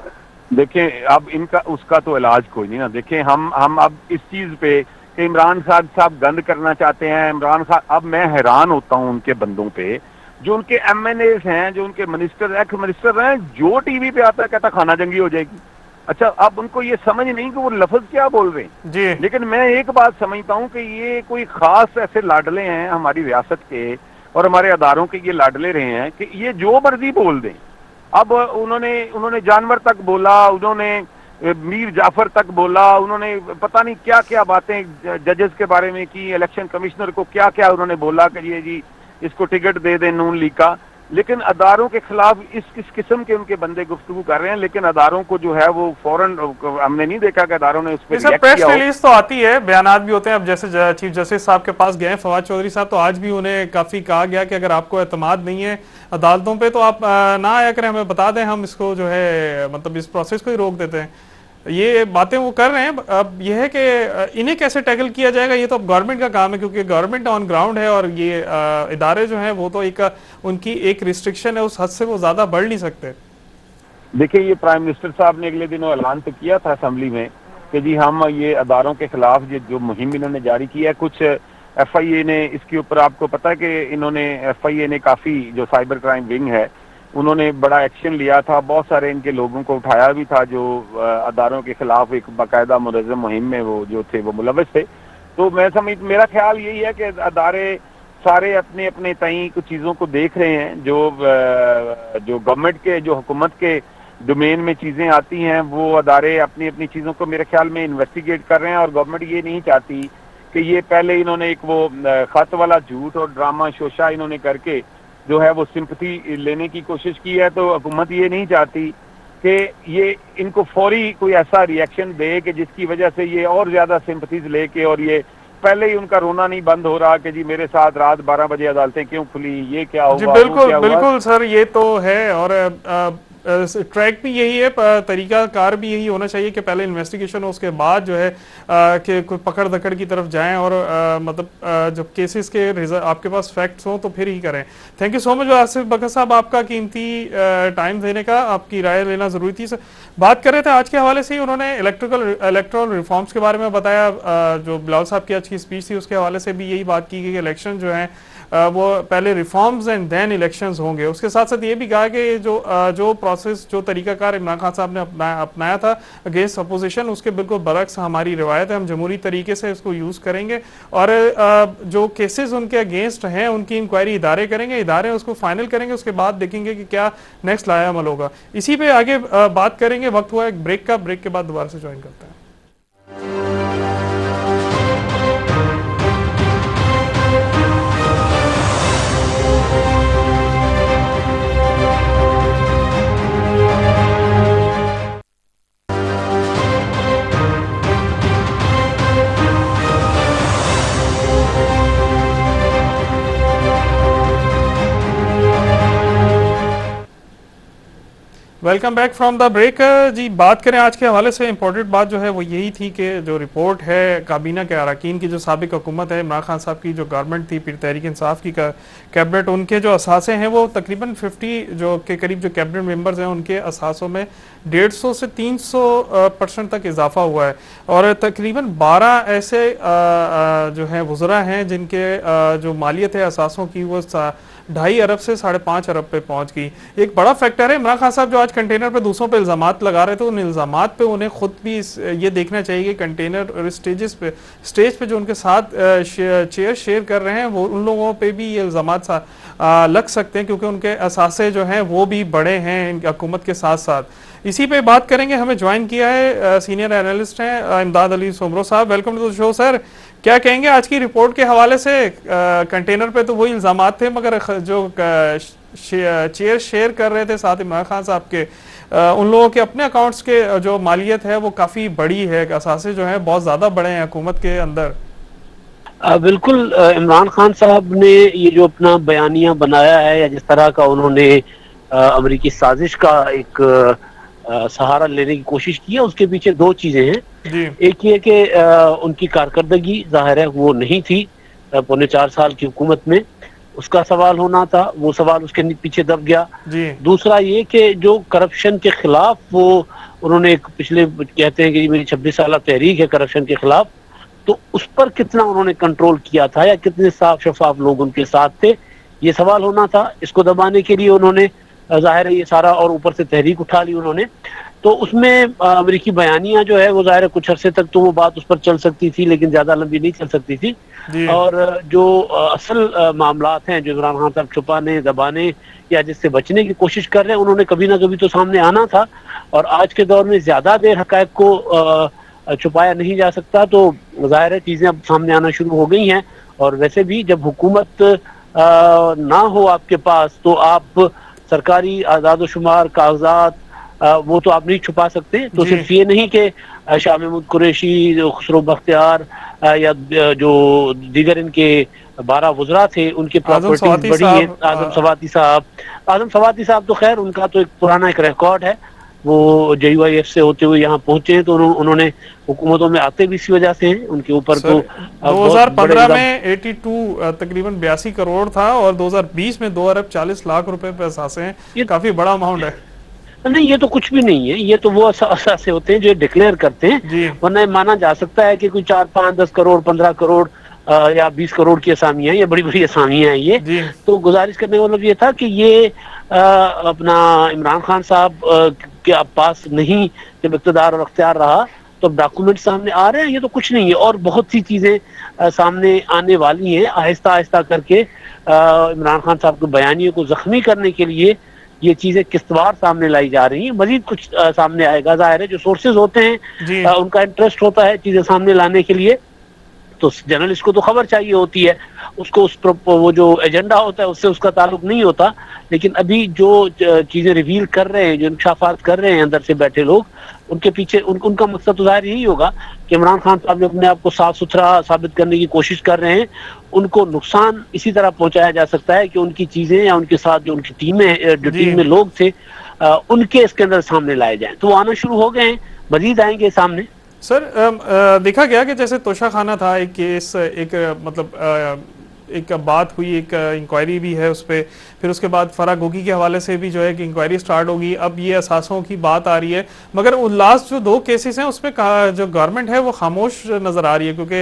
देखें अब इनका उसका तो इलाज कोई नहीं ना। देखें हम अब इस चीज पे कि इमरान साहब गंद करना चाहते हैं, इमरान खान, अब मैं हैरान होता हूं उनके बंदों पे, जो उनके एमएनए हैं, जो उनके मिनिस्टर एक्स मिनिस्टर हैं, जो टीवी पे आता है कहता खाना जंगी हो जाएगी। अच्छा अब उनको ये समझ नहीं कि वो लफ्ज क्या बोल रहे हैं जी। लेकिन मैं एक बात समझता हूं कि ये कोई खास ऐसे लाडले हैं हमारी रियासत के और हमारे अदारों के, ये लाडले रहे हैं कि ये जो मर्जी बोल दें। अब उन्होंने जानवर तक बोला, उन्होंने मीर जाफर तक बोला, उन्होंने पता नहीं क्या क्या बातें जजेस के बारे में की, इलेक्शन कमिश्नर को क्या क्या उन्होंने बोला कि ये जी इसको टिकट दे दें नून लीग का, लेकिन अदारों के खिलाफ इस किस्म के उनके बंदे गुफ्तगू कर रहे हैं। लेकिन अदारों को जो है वो फौरन, हमने नहीं देखा कि अदारों ने उस पर रिएक्ट प्रेस किया हो। रिलीज तो आती है, बयानात भी होते हैं। अब जैसे चीफ जस्टिस साहब के पास गए फवाद चौधरी साहब, तो आज भी उन्हें काफी कहा गया कि अगर आपको एतमाद नहीं है अदालतों पे तो आप ना आया करें, हमें बता दें, हम इसको जो है मतलब इस प्रोसेस को ही रोक देते हैं। ये बातें वो कर रहे हैं। अब यह है कि इन्हें कैसे टैकल किया जाएगा, ये तो अब गवर्नमेंट का काम है, क्योंकि गवर्नमेंट ऑन ग्राउंड है और ये इदारे जो हैं वो तो उनकी एक रिस्ट्रिक्शन है, उस हद से वो ज्यादा बढ़ नहीं सकते। देखिए ये प्राइम मिनिस्टर साहब ने अगले दिनों ऐलान तो किया था असेंबली में कि जी हम ये अदारों के खिलाफ जो मुहिम इन्होंने जारी की है, कुछ FIA ने इसके ऊपर, आपको पता है कि इन्होंने FIA ने काफी, जो साइबर क्राइम विंग है, उन्होंने बड़ा एक्शन लिया था, बहुत सारे इनके लोगों को उठाया भी था जो अदारों के खिलाफ एक बाकायदा मुनज़्ज़म मुहिम में वो जो थे वो मुलव्वस थे। तो मेरा ख्याल यही है कि अदारे सारे अपने अपने तई कुछ चीज़ों को देख रहे हैं, जो गवर्नमेंट के, जो हुकूमत के डोमेन में चीज़ें आती हैं, वो अदारे अपनी अपनी चीज़ों को मेरे ख्याल में इन्वेस्टिगेट कर रहे हैं। और गवर्नमेंट ये नहीं चाहती कि ये पहले इन्होंने एक वो खत वाला झूठ और ड्रामा शोशा इन्होंने करके जो है वो सिंपथी लेने की कोशिश की है। तो हुकूमत ये नहीं चाहती कि ये इनको फौरी कोई ऐसा रिएक्शन दे कि जिसकी वजह से ये और ज्यादा सिंपथीज लेके, और ये पहले ही उनका रोना नहीं बंद हो रहा कि जी मेरे साथ रात 12 बजे अदालतें क्यों खुली, ये क्या हुआ, जी बिल्कुल बिल्कुल सर, ये तो है। और ट्रैक भी यही है, तरीका कार भी यही होना चाहिए कि पहले इन्वेस्टिगेशन हो, उसके बाद जो है कि कोई पकड़ दकड़ की तरफ जाएं, और मतलब जब केसेस के आपके पास फैक्ट्स हों तो फिर ही करें। Thank you so much Asif Bakar sahab, आपका कीमती टाइम देने का, आपकी राय लेना जरूरी थी। बात कर रहे थे आज के हवाले से ही, उन्होंने इलेक्ट्रल रिफॉर्म्स के बारे में बताया। जो बिलावल साहब की आज की स्पीच थी उसके हवाले से भी यही बात की कि इलेक्शन जो है वो पहले रिफॉर्म्स एंड देन इलेक्शंस होंगे। उसके साथ साथ ये भी कहा कि जो प्रोसेस, जो तरीकाकार इमरान खान साहब ने अपनाया था अगेंस्ट अपोजिशन, उसके बिल्कुल बरक्स हमारी रिवायत है, हम जमहूरी तरीके से इसको यूज करेंगे। और जो केसेस उनके अगेंस्ट हैं उनकी इंक्वायरी इदारे करेंगे, इदारे उसको फाइनल करेंगे, उसके बाद देखेंगे कि क्या नेक्स्ट लाया अमल होगा। इसी पे आगे बात करेंगे। वक्त हुआ एक ब्रेक का, ब्रेक के बाद दोबारा से ज्वाइन करते हैं। Welcome back from the break. जी, बात करें आज के हवाले से, इम्पोर्टेंट बात जो है वो यही थी कि जो रिपोर्ट है काबीना के अरकान की, जो साबिक हुकूमत है इमरान खान साहब की जो गवर्नमेंट थी, फिर तहरीक इंसाफ की कैबिनेट, उनके जो असासे हैं वो तकरीबन 50 जो के करीब जो कैबिनेट मेंबर्स हैं उनके असासों में 150 से 300% तक इजाफा हुआ है। और तकरीबन 12 ऐसे जो हैं वज़रा हैं जिनके जो मालियत है असासों की वो 2.5 अरब से 5.5 अरब पे पहुंच गई। एक बड़ा फैक्टर है इमरान खान साहब जो आज कंटेनर पे दूसरों पे इल्जामात लगा रहे थे, उन इल्जामात पे उन्हें खुद भी ये देखना चाहिए कि कंटेनर स्टेज पे जो उनके साथ चेयर शेयर कर रहे हैं वो उन लोगों पे भी ये इल्जामात लग सकते हैं, क्योंकि उनके असासे जो हैं वो भी बड़े हैं हुकूमत के साथ साथ। इसी पे बात करेंगे। हमें ज्वाइन किया है सीनियर एनालिस्ट हैं इमदाद अली सोमरो साहब। Welcome to the show sir. क्या कहेंगे आज की रिपोर्ट के हवाले से? कंटेनर पे तो वही इल्जामात थे, मगर जो चेयर शेयर कर रहे थे साथ इमरान खान साहब के, उन लोगों के अपने अकाउंट्स के जो मालियत है वो काफ़ी बड़ी है, असासे जो है बहुत ज़्यादा बड़े हैं हुकूमत के अंदर। बिल्कुल। इमरान खान साहब ने ये जो अपना बयानिया बनाया है या जिस तरह का उन्होंने अमरीकी साजिश का एक सहारा लेने की कोशिश की है, उसके पीछे दो चीजें हैं जी। एक ये कि उनकी कारकर्दगी जाहिर है वो नहीं थी पौने 4 साल की हुकूमत में, उसका सवाल होना था, वो सवाल उसके पीछे दब गया जी। दूसरा ये कि जो करप्शन के खिलाफ वो उन्होंने एक पिछले कहते हैं कि मेरी 26 साल तहरीक है करप्शन के खिलाफ, तो उस पर कितना उन्होंने कंट्रोल किया था या कितने साफ शफाफ लोग उनके साथ थे, ये सवाल होना था। इसको दबाने के लिए उन्होंने जाहिर है ये सारा और ऊपर से तहरीक उठा ली उन्होंने, तो उसमें अमरीकी बयानिया जो है वो जाहिर है कुछ अरसे तक तो वो बात उस पर चल सकती थी, लेकिन ज्यादा लंबी नहीं चल सकती थी। और जो असल मामलात हैं जो इमरान खान साहब छुपाने दबाने या जिससे बचने की कोशिश कर रहे हैं, उन्होंने कभी ना कभी तो सामने आना था। और आज के दौर में ज्यादा देर हकायक को छुपाया नहीं जा सकता, तो जाहिर है चीजें अब सामने आना शुरू हो गई हैं। और वैसे भी जब हुकूमत ना हो आपके पास, तो आप सरकारी आज़ाद-ओ-शुमार कागजात वो तो आप नहीं छुपा सकते। तो सिर्फ ये नहीं कि शाह महमूद कुरैशी, खुसरो बख्तियार या जो दीगर इनके 12 वज़रा थे उनके प्रॉपर्टीज बड़ी है। आजम सवाती साहब तो खैर उनका तो एक पुराना एक रिकॉर्ड है, वो JUIF से होते हुए यहाँ पहुंचे हैं, तो उन्होंने हुकूमतों में आते भी इसी वजह से हैं। उनके ऊपर तो 2015 में 82 तकरीबन 82 करोड़ था और 2020 में 2 अरब 40 लाख रुपए पे असासे हैं। ये काफी बड़ा अमाउंट है। नहीं, ये तो कुछ भी नहीं है, ये तो वो असासे होते हैं जो डिक्लेयर करते हैं, वरना माना जा सकता है कि कोई 4, 5, 10 करोड़ 15 करोड़ या 20 करोड़ की असामियां, ये बड़ी बड़ी असामियां हैं ये। तो गुजारिश करने का मतलब ये था कि ये अपना इमरान खान साहब के पास नहीं जब इक़्तिदार और अख्तियार रहा तो अब डॉक्यूमेंट सामने आ रहे हैं, ये तो कुछ नहीं है। और बहुत सी चीजें सामने आने वाली हैं आहिस्ता आहिस्ता करके। इमरान खान साहब के बयानियों को जख्मी करने के लिए ये चीजें किस्तवार सामने लाई जा रही हैं, मजीद कुछ सामने आएगा। जाहिर है जो सोर्सेज होते हैं उनका इंटरेस्ट होता है चीजें सामने लाने के लिए, तो जर्नलिस्ट को तो खबर चाहिए होती है, उसको वो जो एजेंडा होता है उससे उसका ताल्लुक नहीं होता। लेकिन अभी जो चीजें रिवील कर रहे हैं, जो इंकशाफात कर रहे हैं अंदर से बैठे लोग, उनके पीछे उनका मकसद तो जाहिर यही होगा कि इमरान खान साहब जो अपने आप को साफ सुथरा साबित करने की कोशिश कर रहे हैं, उनको नुकसान इसी तरह पहुंचाया जा सकता है कि उनकी चीजें या उनके साथ जो उनकी टीम में लोग थे उनके इसके अंदर सामने लाए जाएं। तो वो आना शुरू हो गए हैं, मजीद आएंगे सामने। सर, देखा गया कि जैसे तोशाखाना था एक केस, एक मतलब एक बात हुई, एक इंक्वायरी भी है उस पर, फिर उसके बाद फराह गोगी के हवाले से भी जो है कि इंक्वायरी स्टार्ट होगी। अब ये असासों की बात आ रही है, मगर लास्ट जो 2 केसेस हैं उसमें जो गवर्नमेंट है वो खामोश नज़र आ रही है, क्योंकि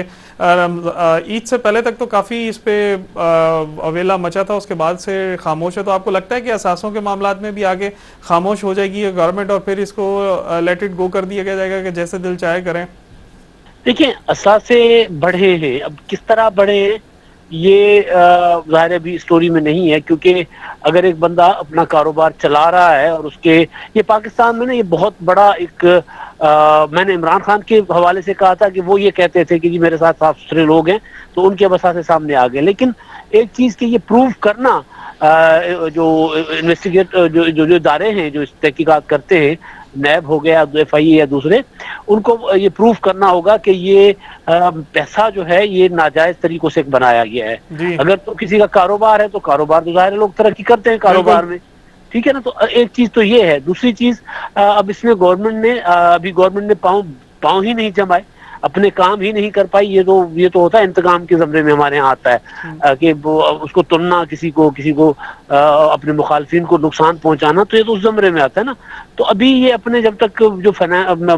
ईद से पहले तक तो काफ़ी इस पर अवेला मचा था, उसके बाद से खामोश है। तो आपको लगता है कि असासों के मामला में भी आगे खामोश हो जाएगी गवर्नमेंट और फिर इसको लेट इट गो कर दिया जाएगा कि जैसे दिल चाहे करें? देखिए, असासे बढ़े हैं, अब किस तरह बढ़े ये जाहिर भी स्टोरी में नहीं है, क्योंकि अगर एक बंदा अपना कारोबार चला रहा है और उसके ये पाकिस्तान में ना ये बहुत बड़ा एक मैंने इमरान खान के हवाले से कहा था कि वो ये कहते थे कि जी मेरे साथ साफ सुथरे लोग हैं, तो उनके वजह से सामने आ गए। लेकिन एक चीज की ये प्रूव करना, जो इन्वेस्टिगेट जो इदारे हैं जो तहकीकात करते हैं, नैब हो गया, FIA या दूसरे, उनको ये प्रूफ करना होगा कि ये पैसा जो है ये नाजायज तरीकों से बनाया गया है। अगर तो किसी का कारोबार है तो कारोबार तो जाहिर लोग तरक्की करते हैं कारोबार में, ठीक है ना। तो एक चीज तो ये है। दूसरी चीज, अब इसमें गवर्नमेंट ने पाँव पाँव ही नहीं जमाए, अपने काम ही नहीं कर पाई। ये तो होता है इंतकाम के ज़मरे में हमारे यहाँ आता है, कि वो उसको तुलना, किसी को अपने मुखालफिन को नुकसान पहुंचाना, तो ये तो उस ज़मरे में आता है ना। तो अभी ये अपने जब तक जो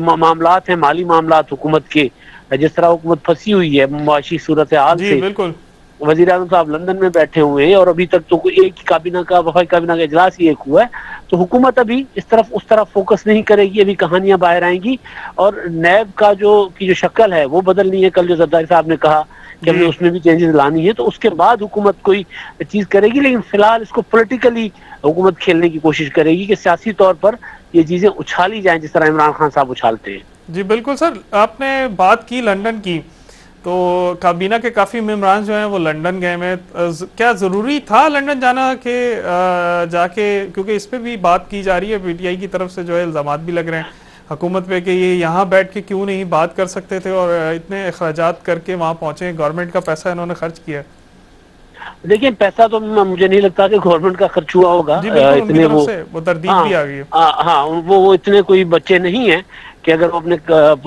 मामलात हैं, माली मामलात हुकूमत के, जिस तरह हुकूमत फंसी हुई है मुआशी सूरत हाल जी से, बिल्कुल। वजीर आजम साहब लंदन में बैठे हुए हैं और अभी तक तो कोई एक ही वफाकी काबीना का इजलास ही एक हुआ है। तो हुकूमत अभी उस तरफ फोकस नहीं करेगी, अभी कहानियां बाहर आएंगी। और नैब की जो शक्ल है वो बदलनी है। कल जो जरदारी साहब ने कहा कि हमें उसमें भी चेंजेस लानी है, तो उसके बाद हुकूमत कोई चीज करेगी। लेकिन फिलहाल इसको पॉलिटिकली हुकूमत खेलने की कोशिश करेगी कि सियासी तौर पर ये चीजें उछाली जाएं, जिस तरह इमरान खान साहब उछालते हैं। जी बिल्कुल सर, आपने बात की लंदन की, तो काबीना के काफी मेम्बरान जो हैं वो लंदन गए में, क्या जरूरी था लंदन जाना के जाके, क्योंकि इस पे भी बात की जा रही है, पीटीआई की तरफ से जो है इल्जामात भी लग रहे हैं हुकूमत पे कि ये यहाँ बैठ के क्यों नहीं बात कर सकते थे और इतने अखराजात करके वहाँ पहुंचे, गवर्नमेंट का पैसा इन्होंने खर्च किया। देखिए, पैसा तो मुझे नहीं लगता कि गवर्नमेंट का खर्च हुआ होगा। इतने वो तरदीद भी आ गई है। हाँ, वो इतने कोई बच्चे नहीं है कि अगर वो अपने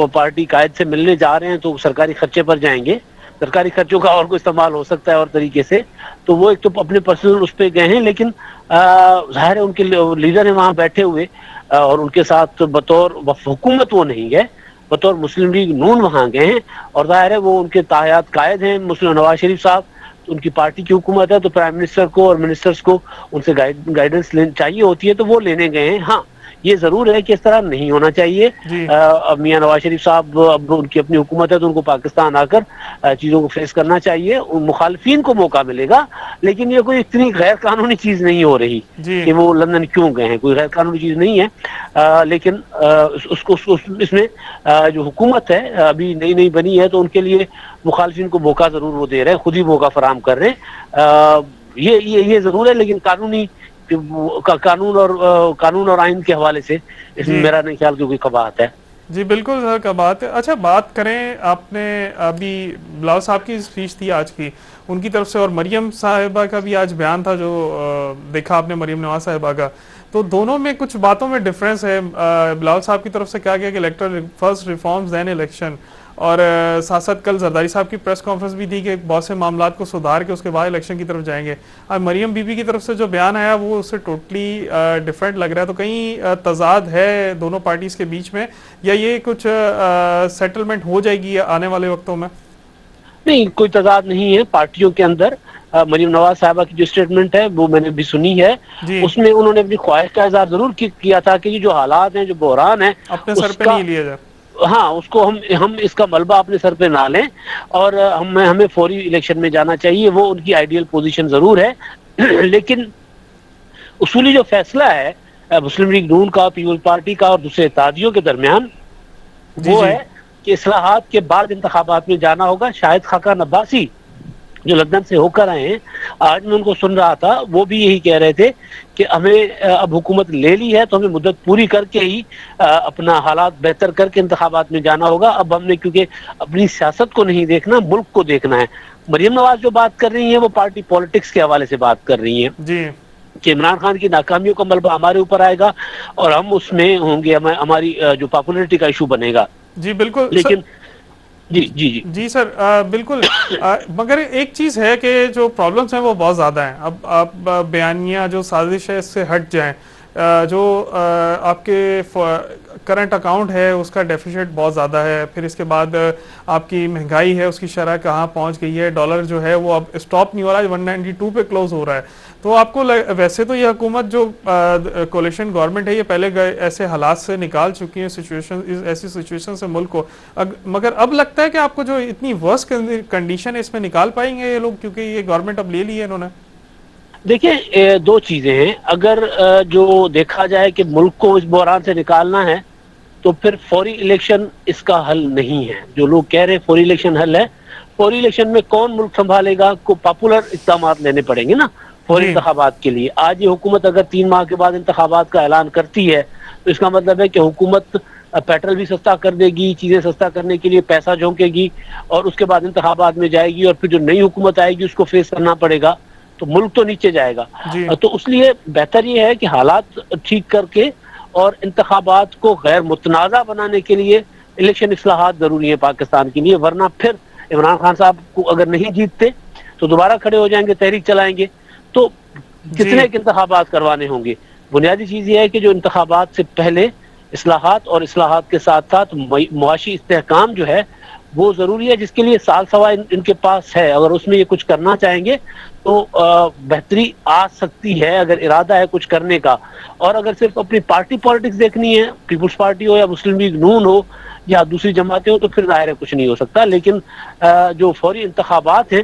पार्टी कायद से मिलने जा रहे हैं तो सरकारी खर्चे पर जाएंगे। सरकारी खर्चों का और कोई इस्तेमाल हो सकता है और तरीके से, तो वो एक तो अपने पर्सनल उस पर गए हैं। लेकिन जाहिर है उनके लीडर हैं वहाँ बैठे हुए, और उनके साथ बतौर हुकूमत वो नहीं गए, बतौर मुस्लिम लीग नून वहाँ गए हैं। और जाहिर है वो उनके तायात कायद हैं मुस्लिम नवाज शरीफ साहब, तो उनकी पार्टी की हुकूमत है, तो प्राइम मिनिस्टर को और मिनिस्टर्स को उनसे गाइडेंस चाहिए होती है, तो वो लेने गए हैं। हाँ, ये जरूर है कि इस तरह नहीं होना चाहिए। मियां नवाज शरीफ साहब, अब उनकी अपनी हुकूमत है तो उनको पाकिस्तान आकर चीजों को फेस करना चाहिए, मुखालफिन को मौका मिलेगा। लेकिन ये कोई इतनी गैर कानूनी चीज नहीं हो रही कि वो लंदन क्यों गए हैं, कोई गैर कानूनी चीज नहीं है। लेकिन इसमें जो हुकूमत है अभी नई बनी है, तो उनके लिए मुखालफिन को मौका जरूर वो दे रहे हैं, खुद ही मौका फराम कर रहे हैं। ये जरूर है। लेकिन कानून और आइन के हवाले से इसमें मेरा नहीं ख्याल कि कोई कबाहत है। जी बिल्कुल सर, कबाहत है। अच्छा, बात करें, आपने अभी बिलावल साहब की स्पीच थी आज की, उनकी तरफ से, और मरियम साहिबा का भी आज बयान था जो देखा आपने, मरियम नवाज साहिबा का, तो दोनों में कुछ बातों में डिफरेंस है। बिलावल साहब की तरफ से कहा गया कि electoral first reforms then election, और साथ साथ कल जरदारी साहब की प्रेस कॉन्फ्रेंस भी थी कि बहुत से मामलात को सुधार के उसके बाद इलेक्शन की तरफ जाएंगे। अब मरियम बीबी की तरफ से जो बयान आया वो उससे टोटली डिफरेंट लग रहा है। तो कहीं तजाद है दोनों पार्टीज के बीच में, या ये कुछ सेटलमेंट हो जाएगी आने वाले वक्तों में? नहीं, कोई तजाद नहीं है पार्टियों के अंदर। मरियम नवाज साहबा की जो स्टेटमेंट है वो मैंने भी सुनी है, उसमें उन्होंने अपनी ख्वाहिश का इजहार जरूर किया था कि जो हालात हैं, जो बहरान है, अपने सर पे नहीं लिया जाए। हाँ, उसको हम इसका मलबा अपने सर पे ना लें, और हमें फौरी इलेक्शन में जाना चाहिए। वो उनकी आइडियल पोजीशन जरूर है। लेकिन उसूली जो फैसला है मुस्लिम लीग नून का, पीपल्स पार्टी का और दूसरे इत्तेहादियों के दरमियान, वो है कि इस्लाहात के बाद इंतखाबात में जाना होगा। शाहिद खाकान अब्बासी जो लंदन से होकर आए हैं, आज मैं उनको सुन रहा था, वो भी यही कह रहे थे कि हमें अब हुकूमत ले ली है तो हमें मुद्दत पूरी करके ही अपना हालात बेहतर करके इंतखाबात में जाना होगा। अब हमने क्योंकि अपनी सियासत को नहीं देखना, मुल्क को देखना है। मरियम नवाज जो बात कर रही है वो पार्टी पॉलिटिक्स के हवाले से बात कर रही है कि इमरान खान की नाकामियों का मलबा हमारे ऊपर आएगा और हम उसमें होंगे, हमारी जो पॉपुलरिटी का इशू बनेगा। जी बिल्कुल। लेकिन जी सर, बिल्कुल। मगर एक चीज है कि जो प्रॉब्लम्स हैं वो बहुत ज्यादा हैं। अब आप बयानिया जो साजिश है इससे हट जाएं, जो आपके करंट अकाउंट है उसका डेफिसिट बहुत ज़्यादा है, फिर इसके बाद आपकी महंगाई है उसकी शरह कहाँ पहुँच गई है, डॉलर जो है वो अब स्टॉप नहीं हो रहा है, 192 पे क्लोज हो रहा है। तो आपको वैसे तो ये हुकूमत जो कोalition गवर्नमेंट है ये पहले ऐसे हालात से निकाल चुकी है, ऐसी सिचुएशन से मुल्क को, मगर अब लगता है कि आपको जो इतनी वर्स्ट कंडीशन है इसमें निकाल पाएंगे ये लोग, क्योंकि ये गवर्नमेंट अब ले ली है इन्होंने? देखिए, दो चीजें हैं। अगर जो देखा जाए कि मुल्क को इस बहरान से निकालना है तो फिर फौरी इलेक्शन इसका हल नहीं है। जो लोग कह रहे हैं फौरी इलेक्शन हल है, फौरी इलेक्शन में कौन मुल्क संभालेगा? को पॉपुलर इक़दाम लेने पड़ेंगे ना फौरी इंतखाबात के लिए। आज ये हुकूमत अगर 3 माह के बाद इंतखाबात का ऐलान करती है तो इसका मतलब है कि हुकूमत पेट्रोल भी सस्ता कर देगी, चीजें सस्ता करने के लिए पैसा झोंकेगी और उसके बाद इंतखाबात में जाएगी और फिर जो नई हुकूमत आएगी उसको फेस करना पड़ेगा। तो मुल्क तो नीचे जाएगा। जी तो इसलिए बेहतर ये है कि हालात ठीक करके और इंतखाबात को गैर मुतनाज़ा बनाने के लिए इलेक्शन इस्लाहात जरूरी है पाकिस्तान के लिए, वरना फिर इमरान खान साहब को अगर नहीं जीतते तो दोबारा खड़े हो जाएंगे, तहरीक चलाएंगे, तो जी कितने इंतखाबात करवाने होंगे। बुनियादी चीज ये है कि जो इंतखाबात से पहले इस्लाहात और इस्लाहात के साथ साथ मुआशी इस्तेहकाम जो है वो जरूरी है, जिसके लिए साल सवा इनके पास है। अगर उसमें ये कुछ करना चाहेंगे तो बेहतरी आ सकती है अगर इरादा है कुछ करने का। और अगर सिर्फ अपनी पार्टी पॉलिटिक्स देखनी है, पीपुल्स पार्टी हो या मुस्लिम लीग नून हो या दूसरी जमातें हो, तो फिर जाहिर है कुछ नहीं हो सकता। लेकिन जो फौरी इंतखाबात हैं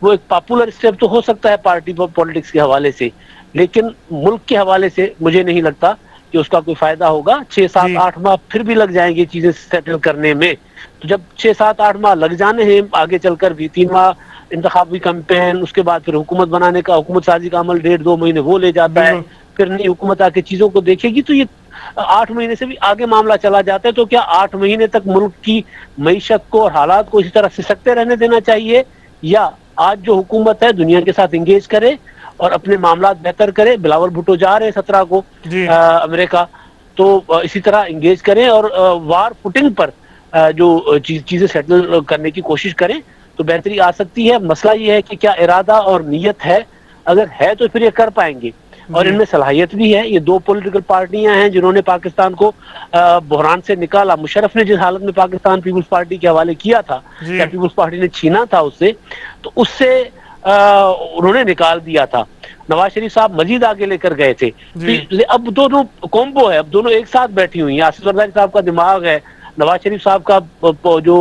वो एक पॉपुलर स्टेप तो हो सकता है पार्टी पॉलिटिक्स के हवाले से, लेकिन मुल्क के हवाले से मुझे नहीं लगता कि उसका कोई फायदा होगा। 6, 7, 8 माह फिर भी लग जाएंगे चीजें सेटल करने में। तो जब 6, 7, 8 माह लग जाने हैं, आगे चलकर भी 3 माह इंतखाबी कैंपेन, उसके बाद फिर हुकूमत बनाने का, हुकूमत साजी का अमल 1.5-2 महीने वो ले जाता है, फिर नई हुकूमत आके चीजों को देखेगी, तो ये 8 महीने से भी आगे मामला चला जाता है। तो क्या 8 महीने तक मुल्क की मईशत को और हालात को इसी तरह सिसकते रहने देना चाहिए, या आज जो हुकूमत है दुनिया के साथ इंगेज करे और अपने मामला बेहतर करे। बिलावल भुट्टो जा रहे हैं 17 को अमेरिका, तो इसी तरह इंगेज करें और वार फुटिंग पर जो चीजें सेटल करने की कोशिश करें तो बेहतरी आ सकती है। मसला ये है कि क्या इरादा और नीयत है, अगर है तो फिर ये कर पाएंगे और इनमें सलाहियत भी है। ये 2 पॉलिटिकल पार्टियां हैं जिन्होंने पाकिस्तान को बहरान से निकाला। मुशर्रफ ने जिस हालत में पाकिस्तान पीपुल्स पार्टी के हवाले किया था या पीपुल्स पार्टी ने छीना था उससे, तो उससे उन्होंने निकाल दिया था। नवाज शरीफ साहब मजीद आगे लेकर गए थे। अब दोनों कॉम्बो है, अब दोनों एक साथ बैठी हुई हैं। आसिफ जरदारी साहब का दिमाग है, नवाज शरीफ साहब का जो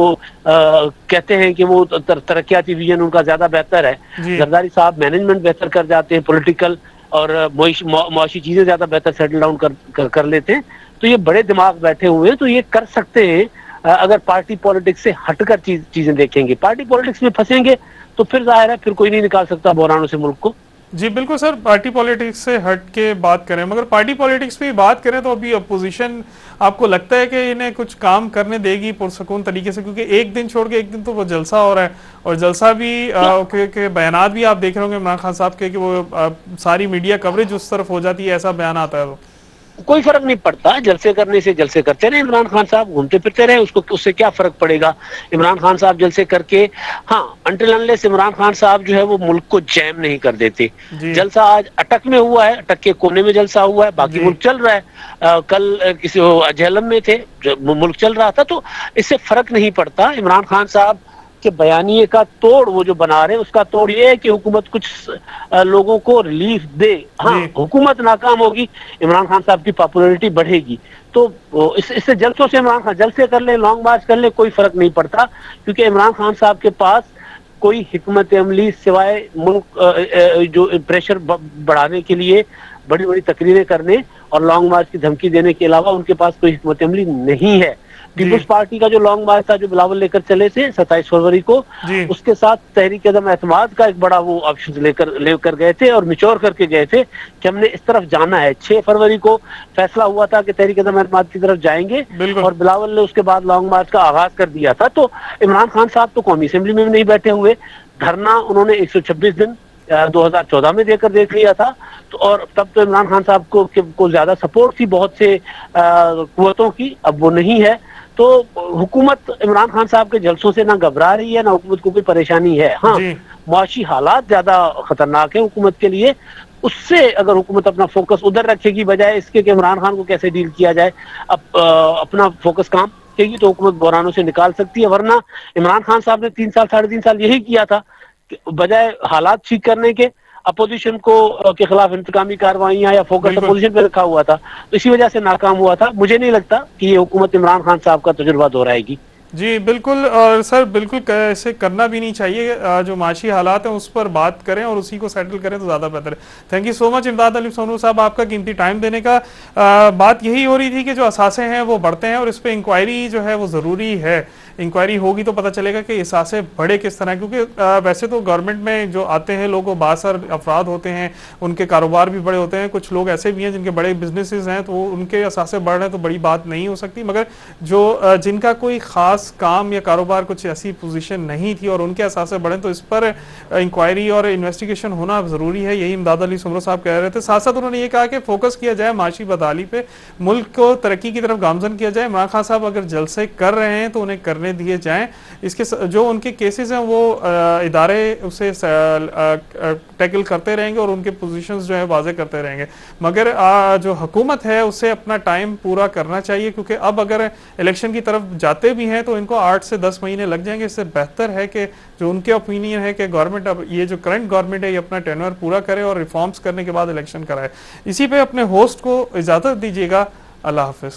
कहते हैं कि वो तरक्याती विजन उनका ज्यादा बेहतर है। जरदारी साहब मैनेजमेंट बेहतर कर जाते हैं, पॉलिटिकल और मुआशी चीजें ज्यादा बेहतर सेटल डाउन कर लेते हैं। तो ये बड़े दिमाग बैठे हुए हैं, तो ये कर सकते हैं अगर पार्टी पॉलिटिक्स से हटकर चीजें देखेंगे। पार्टी पॉलिटिक्स में फंसेंगे तो फिर जाहिर है फिर कोई नहीं निकाल सकता बहरानों से मुल्क को। जी बिल्कुल सर, पार्टी पॉलिटिक्स से हट के बात करें, मगर पार्टी पॉलिटिक्स पे बात करें तो अभी अपोजिशन आपको लगता है कि इन्हें कुछ काम करने देगी पुरसकून तरीके से? क्योंकि एक दिन छोड़ के एक दिन तो वो जलसा हो रहा है, और जलसा भी के बयानात भी आप देख रहे होंगे इमरान खान साहब के कि वो सारी मीडिया कवरेज उस तरफ हो जाती है, ऐसा बयान आता है। कोई फर्क नहीं पड़ता, जलसे करने से जलसे करते रहे इमरान खान साहब, घूमते फिरते रहे, उससे क्या फर्क पड़ेगा। इमरान खान साहब जलसे करके, हाँ अंटिल अनलेस इमरान खान साहब जो है वो मुल्क को जैम नहीं कर देते। जलसा आज अटक में हुआ है, अटक के कोने में जलसा हुआ है, बाकी मुल्क चल रहा है। कल किसी झेलम में थे, मुल्क चल रहा था, तो इससे फर्क नहीं पड़ता। इमरान खान साहब के बयानिए का तोड़ वो जो बना रहे हैं, उसका तोड़ ये है कि हुकूमत कुछ लोगों को रिलीफ दे। हाँ, हुकूमत नाकाम होगी, इमरान खान साहब की पॉपुलैरिटी बढ़ेगी, तो इससे जलसों से इमरान खान जलसे कर ले, लॉन्ग मार्च कर ले, कोई फर्क नहीं पड़ता। क्योंकि इमरान खान साहब के पास कोई हिकमत अमली सिवाय मुल्क जो प्रेशर बढ़ाने के लिए बड़ी बड़ी तकरीरें करने और लॉन्ग मार्च की धमकी देने के अलावा उनके पास कोई हिकमत अमली नहीं है। पीपुल्स पार्टी का जो लॉन्ग मार्च था जो बिलावल लेकर चले थे 27 फरवरी को, उसके साथ तहरीक अदम एतमाद का एक बड़ा वो ऑप्शन लेकर गए थे और मिचोर करके गए थे कि हमने इस तरफ जाना है। 6 फरवरी को फैसला हुआ था कि तहरीक अदम एतमाद की तरफ जाएंगे और बिलावल ने उसके बाद लॉन्ग मार्च का आगाज कर दिया था। तो इमरान खान साहब तो कौमी असेंबली में भी नहीं बैठे हुए, धरना उन्होंने 126 दिन 2014 में देकर देख लिया था। तो और तब तो इमरान खान साहब को ज्यादा सपोर्ट थी बहुत से कुव्वतों की, अब वो नहीं है। तो हुकूमत इमरान खान साहब के जलसों से ना घबरा रही है, ना हुकूमत को कोई परेशानी है। हाँ, मुआशी हालात ज्यादा खतरनाक है हुकूमत के लिए। उससे अगर हुकूमत अपना फोकस उधर रखेगी बजाय इसके कि इमरान खान को कैसे डील किया जाए, अपना फोकस काम करेगी तो हुकूमत बहरानों से निकाल सकती है। वरना इमरान खान साहब ने 3 साल 3.5 साल यही किया था, बजाय हालात ठीक करने के अपोजिशन को के खिलाफ इंतकामी कार्रवाइयां या फोकस अपोजिशन पे रखा हुआ था, तो इसी वजह से नाकाम हुआ था। मुझे नहीं लगता कि ये हुकूमत इमरान खान साहब का तजुर्बा दोहराएगी। जी बिल्कुल, और सर बिल्कुल ऐसे करना भी नहीं चाहिए। जो माशी हालात हैं उस पर बात करें और उसी को सेटल करें तो ज़्यादा बेहतर है। थैंक यू सो मच इमदाद अली सोनू साहब, आपका कीमती टाइम देने का। बात यही हो रही थी कि जो असासे हैं वो बढ़ते हैं और इस पर इंक्वायरी जो है वो ज़रूरी है इंक्वायरी होगी तो पता चलेगा कि एहसासे बड़े किस तरह, क्योंकि वैसे तो गवर्नमेंट में जो आते हैं लोग वो बासर अफराद होते हैं, उनके कारोबार भी बड़े होते हैं, कुछ लोग ऐसे भी हैं जिनके बड़े बिजनेसेस हैं, तो उनके एहसासे बढ़ रहे हैं तो बड़ी बात नहीं हो सकती। मगर जो जिनका कोई खास काम या कारोबार कुछ ऐसी पोजीशन नहीं थी और उनके एहसासे बढ़े, तो इस पर इंक्वायरी और इन्वेस्टिगेशन होना जरूरी है, यही इमदाद अली सुमरो साहब कह रहे थे। साथ साथ उन्होंने ये कहा कि फोकस किया जाए माशी बदहाली पे, मुल्क को तरक्की की तरफ गामजन किया जाए। इमरान खान साहब अगर जलसे कर रहे हैं तो उन्हें करने दिए जाएं। इसके जो उनके केसेस हैं वो इदारे उसे टैकल करते रहेंगे और उनके पोजीशंस जो है वाजे करते रहेंगे, मगर जो हुकूमत है उसे अपना टाइम पूरा करना चाहिए, क्योंकि अब अगर इलेक्शन की तरफ जाते भी हैं तो इनको 8 से 10 महीने लग जाएंगे। इससे बेहतर है कि जो उनके ओपिनियन है कि गवर्नमेंट अब ये जो करंट गवर्नमेंट है ये अपना टेन्योर पूरा करे और रिफॉर्म्स करने के बाद इलेक्शन कराए। इसी पे अपने होस्ट को इजाजत दीजिएगा। अल्लाह हाफिज।